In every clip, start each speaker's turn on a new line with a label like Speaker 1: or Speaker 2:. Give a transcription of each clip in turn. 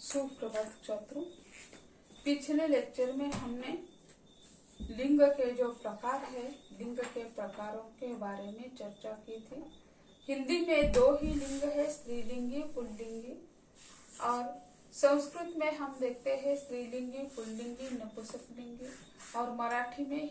Speaker 1: सुप्रभात छात्रों। पिछले लेक्चर में हमने लिंग के जो प्रकार है, लिंग के प्रकारों के बारे में चर्चा की थी। हिंदी में दो ही लिंग है, स्त्रीलिंगी, पुल्लिंगी। और संस्कृत में हम देखते हैं स्त्रीलिंगी, पुल्लिंगी, नपुंसकलिंगी। और मराठी में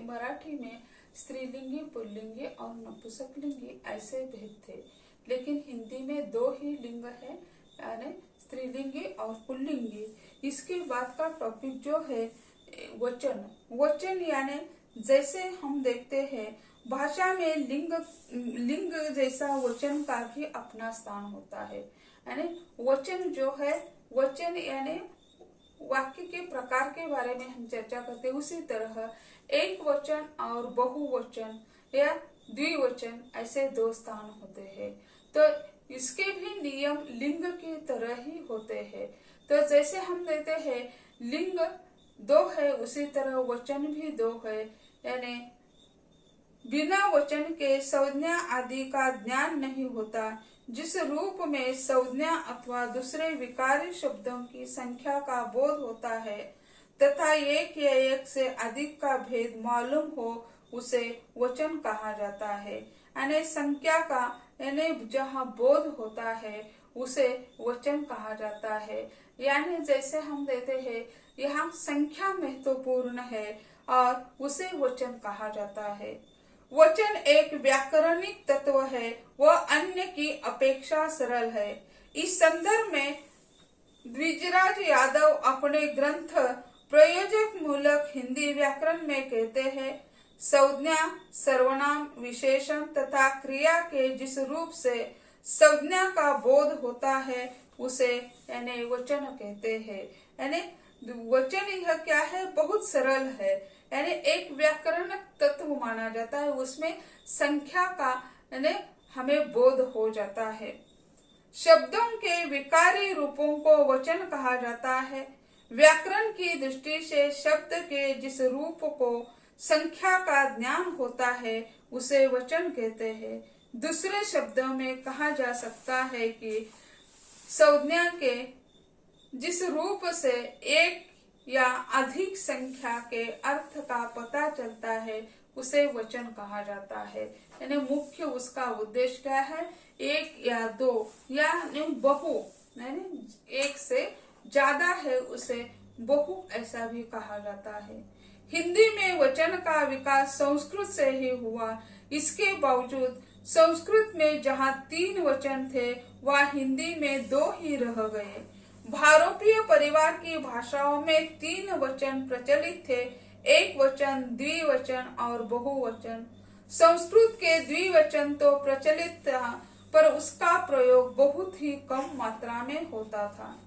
Speaker 1: मराठी में स्त्रीलिंगी, पुल्लिंगी और नपुंसकलिंगी ऐसे भेद थे। लेकिन हिंदी में दो ही लिंग है, यानी स्त्रीलिंगी और पुल्लिंगी। इसके बाद का टॉपिक जो है वचन यानी जैसे हम देखते हैं भाषा में लिंग जैसा वचन का भी अपना स्थान होता है। यानी वचन जो है, वचन यानी वाक्य के प्रकार के बारे में हम चर्चा करते हैं। उसी तरह एक वचन और बहुवचन या द्विवचन ऐसे दो स्थान होते हैं। तो इसके भी नियम लिंग की तरह ही होते हैं। तो जैसे हम देते हैं लिंग दो है, उसी तरह वचन भी दो है। यानी बिना वचन के संज्ञा आदि का ज्ञान नहीं होता। जिस रूप में संज्ञा अथवा दूसरे विकारी शब्दों की संख्या का बोध होता है तथा एक या एक से अधिक का भेद मालूम हो, उसे वचन कहा जाता है। यानी संख्या का यानी जहाँ बोध होता है उसे वचन कहा जाता है। यानी जैसे हम देते हैं यहाँ संख्या महत्वपूर्ण है और उसे वचन कहा जाता है। वचन एक व्याकरणिक तत्व है, वह अन्य की अपेक्षा सरल है। इस संदर्भ में द्विजराज यादव अपने ग्रंथ प्रयोजक मूलक हिंदी व्याकरण में कहते हैं, संज्ञा, सर्वनाम, विशेषण तथा क्रिया के जिस रूप से संज्ञा का बोध होता है उसे यानी वचन कहते हैं। यानी वचन यह क्या है, बहुत सरल है। यानी एक व्याकरण तत्व माना जाता है, उसमें संख्या का यानी हमें बोध हो जाता है। शब्दों के विकारी रूपों को वचन कहा जाता है। व्याकरण की दृष्टि से शब्द के जिस रूप को संख्या का ज्ञान होता है उसे वचन कहते हैं। दूसरे शब्दों में कहा जा सकता है कि संज्ञा के जिस रूप से एक या अधिक संख्या के अर्थ का पता चलता है उसे वचन कहा जाता है। यानी मुख्य उसका उद्देश्य क्या है, एक या दो या बहु, यानी एक से ज्यादा है उसे बहु ऐसा भी कहा जाता है। हिंदी में वचन का विकास संस्कृत से ही हुआ। इसके बावजूद संस्कृत में जहाँ 3 वचन थे वह हिंदी में 2 ही रह गए। भारतीय परिवार की भाषाओं में 3 वचन प्रचलित थे, एक वचन, द्विवचन और बहुवचन। संस्कृत के द्विवचन तो प्रचलित था पर उसका प्रयोग बहुत ही कम मात्रा में होता था।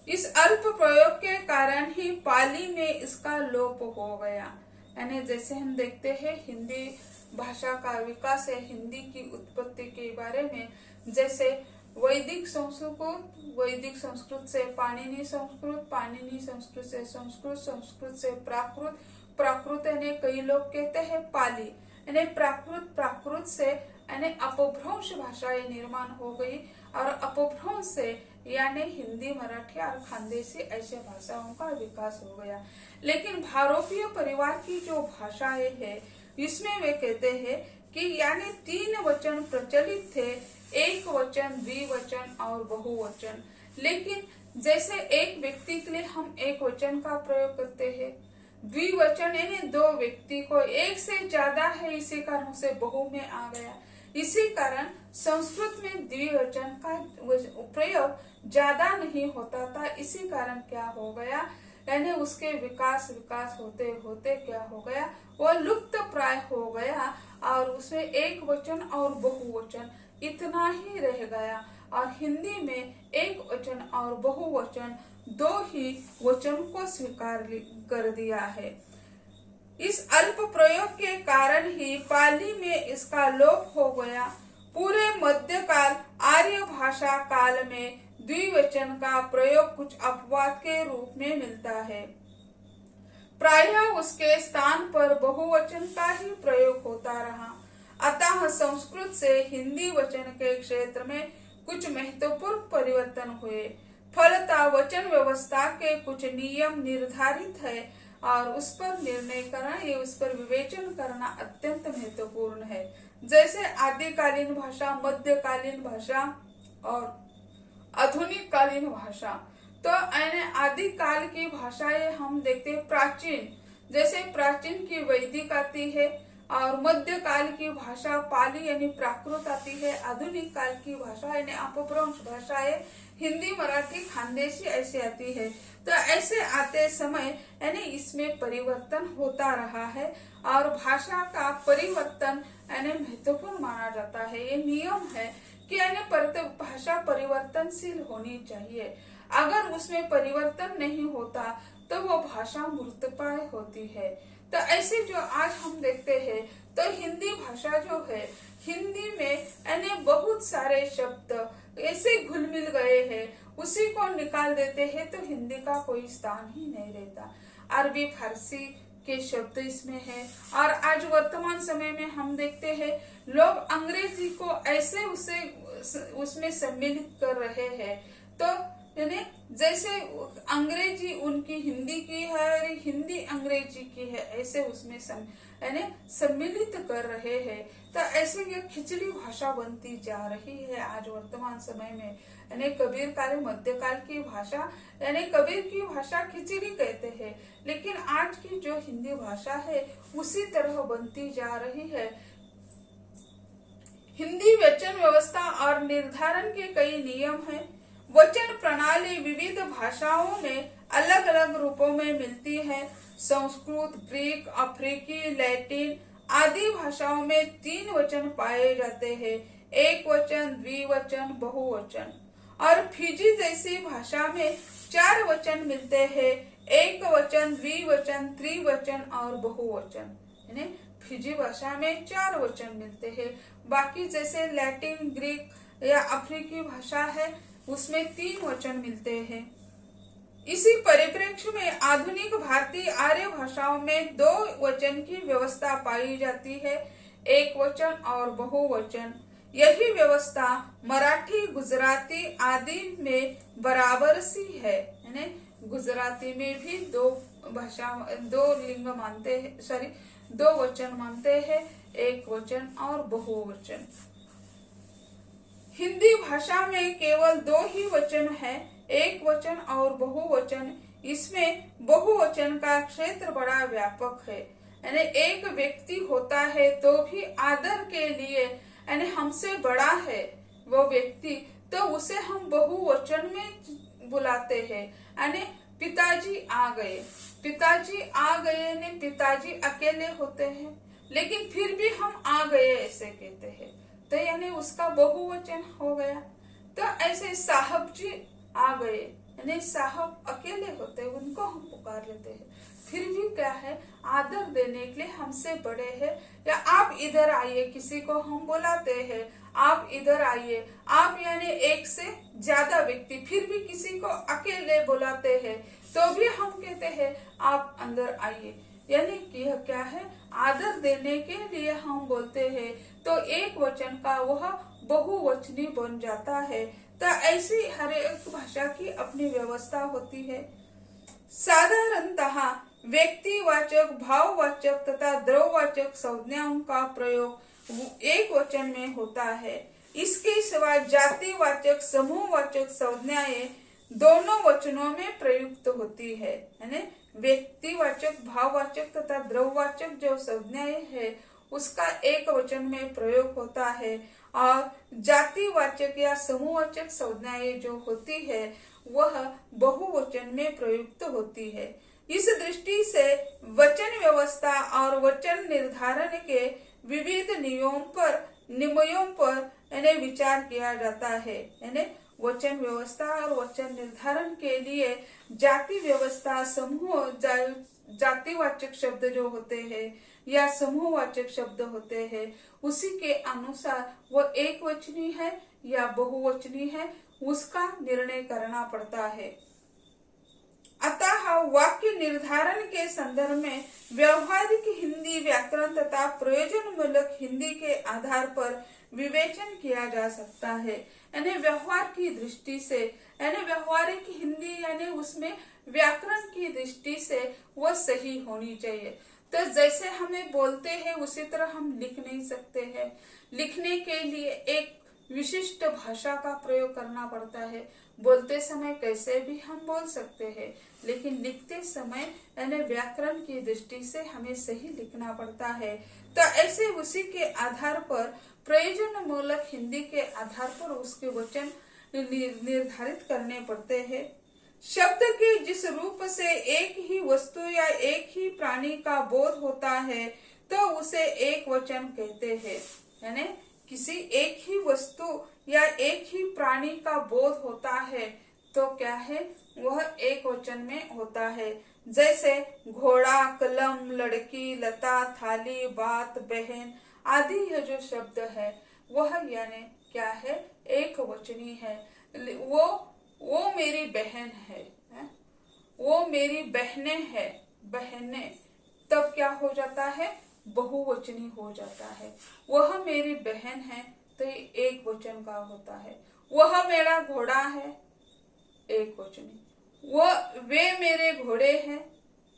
Speaker 1: इस अल्प प्रयोग के कारण ही पाली में इसका लोप हो गया। यानी जैसे हम देखते हैं हिंदी भाषा का विकास है, हिंदी की उत्पत्ति के बारे में, जैसे वैदिक संस्कृत से पाणिनि संस्कृत, पाणिनि संस्कृत से संस्कृत, संस्कृत से प्राकृत, प्राकृत यानी कई लोग कहते हैं पाली, यानी प्राकृत से यानी अपभ्रंश भाषाएं निर्माण हो गई और अपभ्रंश से यानी हिंदी, मराठी और खानदेशी ऐसे भाषाओं का विकास हो गया। लेकिन भारतीय परिवार की जो भाषाएं है इसमें वे कहते हैं कि यानी 3 वचन प्रचलित थे, एक वचन, द्विवचन और बहुवचन। लेकिन जैसे एक व्यक्ति के लिए हम एक वचन का प्रयोग करते हैं, द्विवचन यानी 2 व्यक्ति को, एक से ज्यादा है इसी कारण से बहु में आ गया। इसी कारण संस्कृत में द्विवचन का प्रयोग ज्यादा नहीं होता था। इसी कारण क्या हो गया, यानी उसके विकास होते होते क्या हो गया, वो लुप्त प्राय हो गया और उसमें एक वचन और बहुवचन इतना ही रह गया। और हिंदी में एक वचन और बहुवचन 2 ही वचन को स्वीकार कर दिया है। इस अल्प प्रयोग के कारण ही पाली में इसका लोप हो गया। पूरे मध्यकाल आर्य भाषा काल में द्विवचन का प्रयोग कुछ अपवाद के रूप में मिलता है। प्रायः उसके स्थान पर बहुवचन का ही प्रयोग होता रहा। अतः संस्कृत से हिंदी वचन के क्षेत्र में कुछ महत्वपूर्ण परिवर्तन हुए। फलतः वचन व्यवस्था के कुछ नियम निर्धारित है और उस पर निर्णय करना, ये उस पर विवेचन करना अत्यंत महत्वपूर्ण है। जैसे आदिकालीन भाषा, मध्यकालीन भाषा और आधुनिक कालीन भाषा। तो आदिकाल की भाषाएं हम देखते हैं प्राचीन, जैसे प्राचीन की वैदिक आती है और मध्यकाल की भाषा पाली यानी प्राकृत आती है। आधुनिक काल की भाषा यानी अपभ्रंश भाषाएं हिंदी, मराठी, खानदेशी ऐसे आती है। तो ऐसे आते समय यानी इसमें परिवर्तन होता रहा है और भाषा का परिवर्तन यानी महत्वपूर्ण माना जाता है। ये नियम है कि यानी भाषा परिवर्तनशील होनी चाहिए। अगर उसमें परिवर्तन नहीं होता तो वो भाषा मृतप्राय होती है। तो ऐसे जो आज हम देखते हैं तो हिंदी भाषा जो है, हिंदी में यानी बहुत सारे शब्द ऐसे घुल मिल गए हैं, उसी को निकाल देते हैं तो हिंदी का कोई स्थान ही नहीं रहता। अरबी, फारसी के शब्द इसमें है और आज वर्तमान समय में हम देखते हैं लोग अंग्रेजी को ऐसे उसमें सम्मिलित कर रहे हैं। तो यानी जैसे अंग्रेजी उनकी हिंदी की है, हिंदी अंग्रेजी की है, ऐसे उसमें यानी सम्मिलित कर रहे हैं। तो ऐसे ये खिचड़ी भाषा बनती जा रही है आज वर्तमान समय में। यानी कबीर काल, मध्यकाल की भाषा यानी कबीर की भाषा खिचड़ी कहते हैं, लेकिन आज की जो हिंदी भाषा है उसी तरह बनती जा रही है। हिंदी वचन व्यवस्था और निर्धारण के कई नियम हैं। वचन प्रणाली विविध भाषाओं में अलग अलग रूपों में मिलती है। संस्कृत, ग्रीक, अफ्रीकी, लैटिन आदि भाषाओं में 3 वचन पाए जाते हैं, एक वचन, द्विवचन, बहुवचन। और फिजी जैसी भाषा में 4 वचन मिलते हैं, एक वचन, द्विवचन, त्रिवचन और बहुवचन। यानी फिजी भाषा में 4 वचन मिलते हैं। बाकी जैसे लैटिन, ग्रीक या अफ्रीकी भाषा है उसमें 3 वचन मिलते हैं। इसी परिप्रेक्ष्य में आधुनिक भारतीय आर्य भाषाओं में 2 वचन की व्यवस्था पाई जाती है, एक वचन और बहुवचन। यही व्यवस्था मराठी, गुजराती आदि में बराबर सी है। यानी गुजराती में भी 2 लिंग मानते हैं, 2 वचन मानते हैं, एक वचन और बहुवचन। हिंदी भाषा में केवल 2 ही वचन है, एक वचन और बहुवचन। इसमें बहुवचन का क्षेत्र बड़ा व्यापक है। यानी एक व्यक्ति होता है तो भी आदर के लिए यानी हमसे बड़ा है वो व्यक्ति, तो उसे हम बहुवचन में बुलाते हैं। यानी पिताजी आ गए, पिताजी आ गए यानी पिताजी अकेले होते हैं, लेकिन फिर भी हम आ गए ऐसे कहते हैं, तो यानी उसका बहुवचन हो गया। तो ऐसे साहब जी आ गए यानी साहब अकेले होते हैं, उनको हम पुकार लेते हैं, फिर भी क्या है आदर देने के लिए हमसे बड़े हैं। या आप इधर आइए, किसी को हम बुलाते हैं, आप इधर आइए, आप यानी एक से ज्यादा व्यक्ति, फिर भी किसी को अकेले बुलाते हैं तो भी हम कहते हैं आप अंदर आइए। यानी कि यह क्या है, आदर देने के लिए हम बोलते हैं, तो एक वचन का वह बहुवचनी बन जाता है। तो ऐसी हर एक भाषा की अपनी व्यवस्था होती है। साधारणतः व्यक्तिवाचक, भाववाचक तथा द्रव्यवाचक संज्ञाओं का प्रयोग एक वचन में होता है। इसके सिवा जातिवाचक, समूहवाचक संज्ञाएं दोनों वचनों में प्रयुक्त होती है। यानी व्यक्तिवाचक, भाववाचक तथा द्रव्यवाचक जो संज्ञाएं है उसका एक वचन में प्रयोग होता है और जातिवाचक या समूहवाचक संज्ञाएं जो होती है वह बहुवचन में प्रयुक्त होती है। इस दृष्टि से वचन व्यवस्था और वचन निर्धारण के विविध नियमों पर यानी विचार किया जाता है। यानी वचन व्यवस्था और वचन निर्धारण के लिए जाति व्यवस्था, समूह जातिवाचक शब्द जो होते हैं या समूहवाचक शब्द होते हैं, उसी के अनुसार वो एक वचनी है या बहुवचनी है उसका निर्णय करना पड़ता है। अतः वाक्य निर्धारण के संदर्भ में व्यवहारिक हिंदी व्याकरण तथा प्रयोजनमूलक हिंदी के आधार पर विवेचन किया जा सकता है। यानी व्यवहार की दृष्टि से, यानी व्यवहारिक हिंदी यानी उसमें व्याकरण की दृष्टि से वह सही होनी चाहिए। तो जैसे हमें बोलते हैं उसी तरह हम लिख नहीं सकते हैं। लिखने के लिए एक विशिष्ट भाषा का प्रयोग करना पड़ता है। बोलते समय कैसे भी हम बोल सकते हैं, लेकिन लिखते समय यानी व्याकरण की दृष्टि से हमें सही लिखना पड़ता है। तो ऐसे उसी के आधार पर, प्रयोजन मूलक हिंदी के आधार पर उसके वचन निर्धारित करने पड़ते हैं। शब्द के जिस रूप से एक ही वस्तु या एक ही प्राणी का बोध होता है तो उसे एक वचन कहते हैं। यानी किसी एक ही वस्तु या एक ही प्राणी का बोध होता है तो क्या है, वह एक वचन में होता है। जैसे घोड़ा, कलम, लड़की, लता, थाली, बात, बहन आदि ये जो शब्द है वह यानी क्या है, एक वचनी है। वो मेरी बहन है, वो मेरी बहनें है, बहनें, तब क्या हो जाता है, बहुवचनी हो जाता है। वह मेरी बहन है तो ये एक वचन का होता है। वह मेरा घोड़ा है, एक वचनी। वे मेरे घोड़े हैं,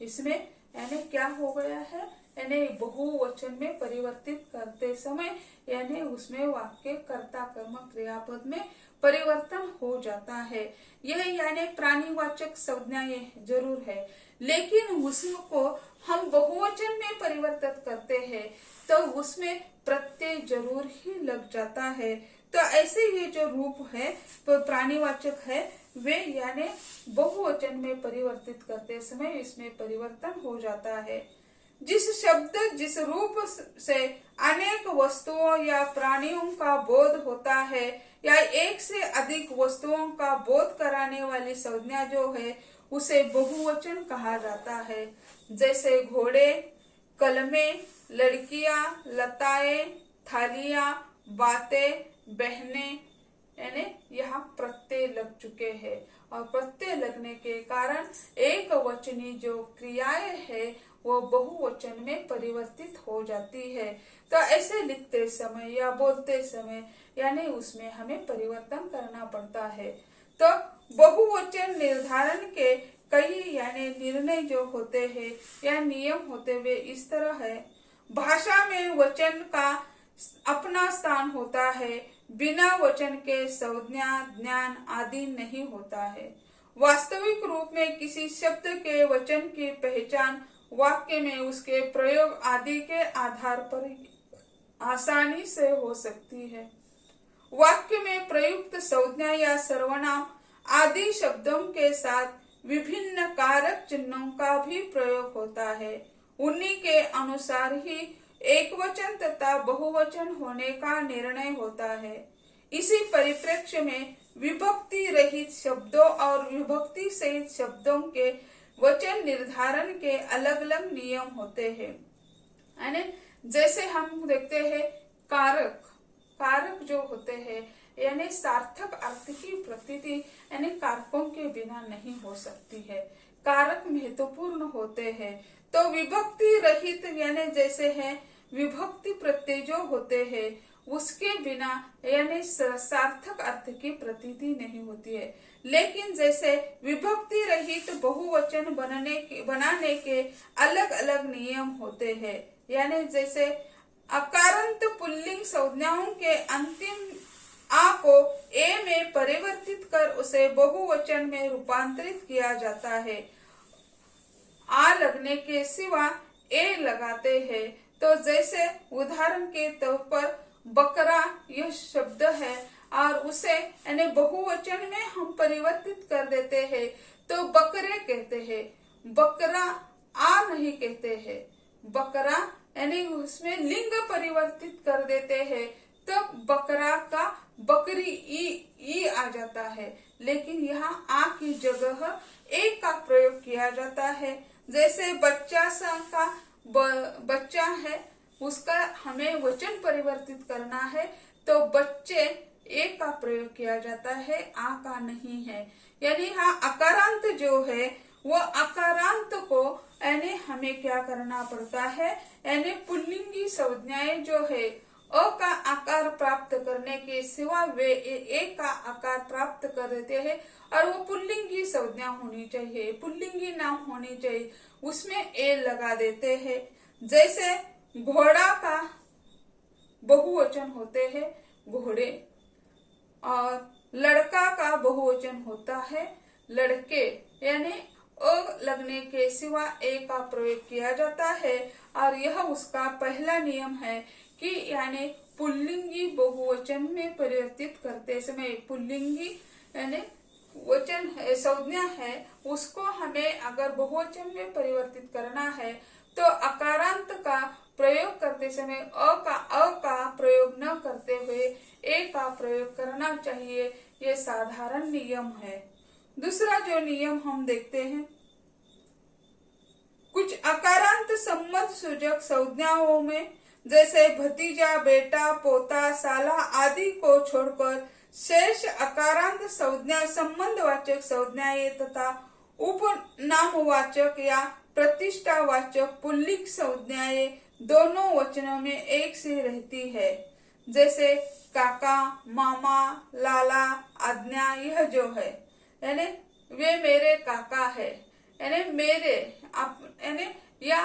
Speaker 1: इसमें यानी क्या हो गया है, यानी बहुवचन में परिवर्तित करते समय यानी उसमें वाक्य कर्ता कर्म क्रियापद में परिवर्तन हो जाता है। यह यानी प्राणीवाचक संज्ञाएं जरूर है, लेकिन उसको हम बहुवचन में परिवर्तित करते हैं तो उसमें प्रत्यय जरूर ही लग जाता है। तो ऐसे ये जो रूप है प्राणीवाचक है वे यानी बहुवचन में परिवर्तित करते समय इसमें परिवर्तन हो जाता है। जिस शब्द जिस रूप से अनेक वस्तुओं या प्राणियों का बोध होता है या एक से अधिक वस्तुओं का बोध कराने वाली संज्ञा जो है उसे बहुवचन कहा जाता है। जैसे घोड़े, कलमें, लड़कियां, लताएं, थालियां, बातें, बहनें, यानी यहाँ प्रत्यय लग चुके हैं और प्रत्यय लगने के कारण एक वचनी जो क्रियाएं है वो बहुवचन में परिवर्तित हो जाती है। तो ऐसे लिखते समय या बोलते समय यानी उसमें हमें परिवर्तन करना पड़ता है। तो बहुवचन निर्धारण के कई यानी निर्णय जो होते हैं या नियम होते हुए इस तरह है। भाषा में वचन का अपना स्थान होता है, बिना वचन के संज्ञा, ज्ञान आदि नहीं होता है। वास्तविक रूप में किसी शब्द के वचन की पहचान वाक्य में उसके प्रयोग आदि के आधार पर आसानी से हो सकती है। वाक्य में प्रयुक्त संज्ञा या सर्वनाम आदि शब्दों के साथ विभिन्न कारक चिन्हों का भी प्रयोग होता है। उन्हीं के अनुसार ही एकवचन तथा बहुवचन होने का निर्णय होता है। इसी परिप्रेक्ष्य में विभक्ति रहित शब्दों और विभक्ति सहित शब्दों के वचन निर्धारण के अलग अलग नियम होते हैं। यानी जैसे हम देखते हैं कारक, कारक जो होते हैं यानी सार्थक अर्थ की प्रतीति यानी कारकों के बिना नहीं हो सकती है। कारक महत्वपूर्ण होते हैं। तो विभक्ति रहित यानी जैसे है विभक्ति प्रत्यय जो होते हैं उसके बिना यानी सार्थक अर्थ की प्रतीति नहीं होती है। लेकिन जैसे विभक्ति रहित बहुवचन बनाने के अलग अलग नियम होते हैं। यानी जैसे अकारांत पुल्लिंग संज्ञाओं के अंतिम आ को ए में परिवर्तित कर उसे बहुवचन में रूपांतरित किया जाता है। आ लगने के सिवा ए लगाते हैं। तो जैसे उदाहरण के तौर पर बकरा यह शब्द है और उसे यानी बहुवचन में हम परिवर्तित कर देते हैं तो बकरे कहते हैं, बकरा आ नहीं कहते हैं। बकरा यानी उसमें लिंग परिवर्तित कर देते हैं तो बकरा का बकरी ई आ जाता है, लेकिन यहाँ आ की जगह ए का प्रयोग किया जाता है। जैसे बच्चा सा का बच्चा है उसका हमें वचन परिवर्तित करना है तो बच्चे ए का प्रयोग किया जाता है, आ का नहीं है। यानी यहाँ अकारांत जो है वो अकारांत को यानी हमें क्या करना पड़ता है, यानी पुल्लिंगी संज्ञाएं जो है अ का आकार प्राप्त करने के सिवा वे ए का आकार प्राप्त कर देते हैं और वो पुल्लिंगी संज्ञा होनी चाहिए, पुल्लिंगी नाम होनी चाहिए, उसमें ए लगा देते हैं। जैसे घोड़ा का बहुवचन होते हैं घोड़े, और लड़का का बहुवचन होता है लड़के, यानी अ लगने के सिवा ए का प्रयोग किया जाता है। और यह उसका पहला नियम है कि यानी पुल्लिंगी बहुवचन में परिवर्तित करते समय पुल्लिंगी यानी वचन है, संज्ञा है, उसको हमें अगर बहुवचन में परिवर्तित करना है तो अकारांत का प्रयोग करते समय अ का प्रयोग न करते हुए ए का प्रयोग करना चाहिए। ये साधारण नियम है। दूसरा जो नियम हम देखते हैं, कुछ अकारांत संबंध सूचक संज्ञाओं में जैसे भतीजा, बेटा, पोता, साला आदि को छोड़कर शेष अकारांत संज्ञा संबंधवाचक संज्ञाएं तथा उपनामवाचक या प्रतिष्ठावाचक पुल्लिंग संज्ञाएं दोनों वचनों में एक सी रहती है। जैसे काका, मामा, लाला, आज्ञा, यह जो है यानी वे मेरे काका है, यानी मेरे यानी या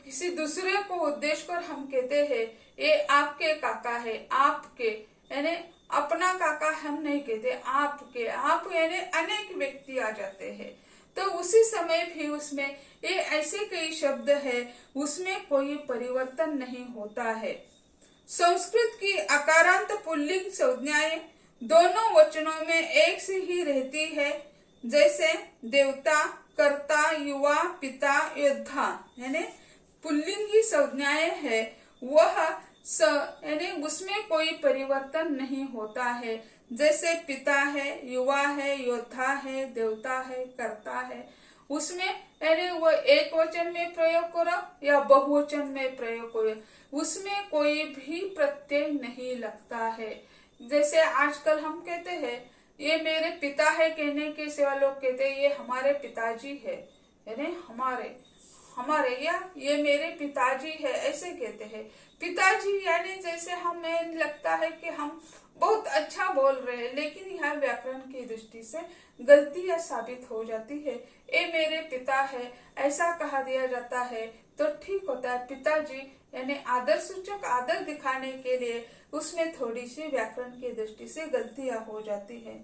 Speaker 1: किसी दूसरे को उद्देश्य कर हम कहते हैं ये आपके काका है, आपके यानी अपना काका हम नहीं कहते, आपके, आप यानी अनेक व्यक्ति आ जाते हैं। तो उसी समय भी उसमें ये ऐसे कई शब्द है उसमें कोई परिवर्तन नहीं होता है। संस्कृत की अकारांत पुल्लिंग संज्ञाएं दोनों वचनों में एक सी ही रहती है। जैसे देवता, कर्ता, युवा, पिता, योद्धा, यानी पुल्लिंगी संज्ञाएं है वह यानी उसमें कोई परिवर्तन नहीं होता है। जैसे पिता है, युवा है, योद्धा है, देवता है, कर्ता है, उसमें यानी वो एक वचन में प्रयोग करो या बहुवचन में प्रयोग करो, उसमें कोई भी प्रत्यय नहीं लगता है। जैसे आजकल हम कहते हैं ये मेरे पिता है कहने के सिवा लोग कहते हैं ये हमारे पिताजी है, यानी हमारे या ये मेरे पिताजी है ऐसे कहते हैं। पिताजी यानी जैसे हमें लगता है कि हम बहुत अच्छा बोल रहे हैं, लेकिन यह व्याकरण की दृष्टि से गलतियां साबित हो जाती है। ये मेरे पिता है ऐसा कहा दिया जाता है तो ठीक होता है। पिताजी यानी आदर सूचक आदर दिखाने के लिए उसमें थोड़ी सी व्याकरण की दृष्टि से गलतियां हो जाती है।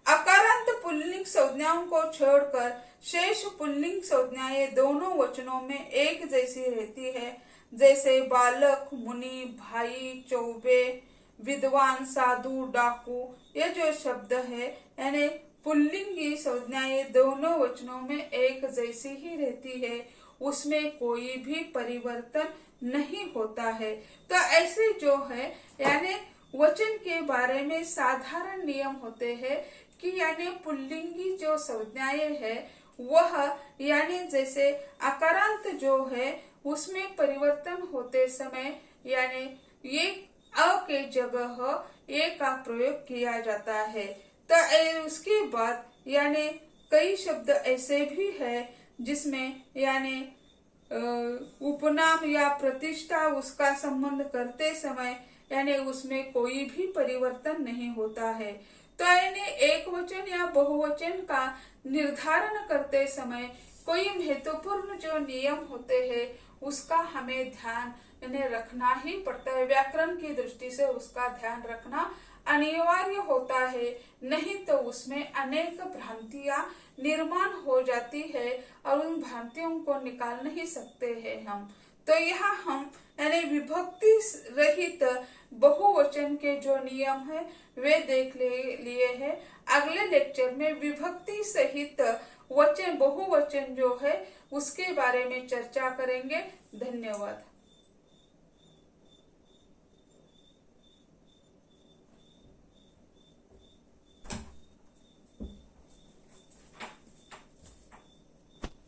Speaker 1: अकारांत पुल्लिंग संज्ञाओं को छोड़कर शेष पुल्लिंग संज्ञाएं दोनों वचनों में एक जैसी रहती है। जैसे बालक, मुनि, भाई, चौबे, विद्वान, साधु, डाकू, ये जो शब्द है यानी पुल्लिंगी संज्ञाएं दोनों वचनों में एक जैसी ही रहती है, उसमें कोई भी परिवर्तन नहीं होता है। तो ऐसे जो है यानी वचन के बारे में साधारण नियम होते हैं कि यानी पुल्लिंगी जो संज्ञाएं है वह यानी जैसे अकारांत जो है उसमें परिवर्तन होते समय यानी ये अ के जगह ए का प्रयोग किया जाता है। तो उसके बाद यानी कई शब्द ऐसे भी है जिसमें यानी उपनाम या प्रतिष्ठा उसका संबंध करते समय यानी उसमें कोई भी परिवर्तन नहीं होता है। तो यानी एक वचन या बहुवचन का निर्धारण करते समय कोई महत्वपूर्ण जो नियम होते हैं उसका हमें ध्यान रखना ही पड़ता है। व्याकरण की दृष्टि से उसका ध्यान रखना अनिवार्य होता है, नहीं तो उसमें अनेक भ्रांतियां निर्माण हो जाती है और उन भ्रांतियों को निकाल नहीं सकते हैं हम। तो यहाँ हम यानी विभक्ति रहित बहुवचन के जो नियम है वे देख लिए हैं। अगले लेक्चर में विभक्ति सहित वचन बहुवचन जो है उसके बारे में चर्चा करेंगे। धन्यवाद।